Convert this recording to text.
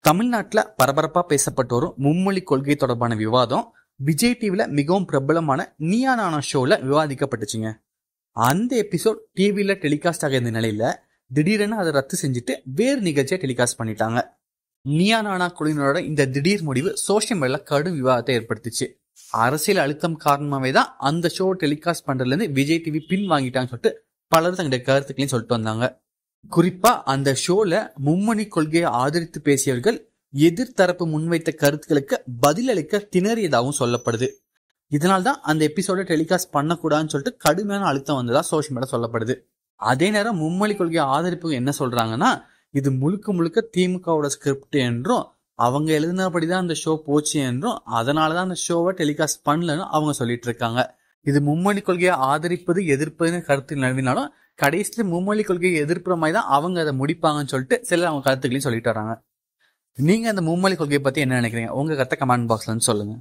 தமிழ்நாட்டுல பரபரப்பா பேசப்பட்டு வரும் மும்மொழி கொள்கை தொடர்பான விவாதம் விஜய் டிவில மிகவும் பிரபலமான நீயா நானா ஷோல விவாதிக்கப்பட்டுச்சுங்க. அந்த எபிசோட் டிவில டெலிகாஸ்ட் ஆக இருந்த நிலையில திடீரென அதை ரத்து செஞ்சுட்டு வேறு நிகழ்ச்சியை டெலிகாஸ்ட் பண்ணிட்டாங்க. நீயா நானா குழுவினரோட இந்த திடீர் முடிவு சோசியல் மீடியால கடும் விவாதத்தை ஏற்படுத்திச்சு. அரசியல் அழுத்தம் காரணமாவே தான் அந்த ஷோ டெலிகாஸ்ட் பண்றதுல இருந்து விஜய் டிவி பின் வாங்கிட்டாங்கன்னு சொல்லிட்டு பலரும் தங்களுடைய கருத்துக்களையும் சொல்லிட்டு வந்தாங்க. குறிப்பா அந்த ஷோல மும்மொழி கொள்கையை ஆதரித்து பேசியவர்கள் எதிர்த்தரப்பு முன்வைத்த கருத்துக்களுக்கு பதிலளிக்க திணறியதாகவும் சொல்லப்படுது. இதனால்தான் அந்த எபிசோட டெலிகாஸ்ட் பண்ணக்கூடாதுன்னு சொல்லிட்டு கடுமையான அழுத்தம் வந்ததா சோசியல் மீடியா சொல்லப்படுது. அதே நேரம் மும்மொழி கொள்கையை ஆதரிப்பு என்ன சொல்றாங்கன்னா, இது முழுக்க முழுக்க திமுகவோட ஸ்கிரிப்ட் என்றும் அவங்க எழுதினபடிதான் அந்த ஷோ போச்சு என்றும் அதனாலதான் அந்த ஷோவை டெலிகாஸ்ட் பண்ணலன்னு அவங்க சொல்லிட்டு இருக்காங்க. இது மும்மொழி கொள்கையை ஆதரிப்பது எதிர்ப்பதுன்னு கருத்து நிலவினாலும் கடைசியில மும்மொழி கொள்கையை எதிர்ப்புற மாதிரி தான் அவங்க அதை முடிப்பாங்கன்னு சொல்லிட்டு சிலர் அவங்க கருத்துக்களையும் சொல்லிட்டு வராங்க. நீங்க அந்த மும்மொழி கொள்கையை பத்தி என்ன நினைக்கிறீங்க? உங்க கருத்தை கமெண்ட் பாக்ஸ்ல சொல்லுங்க.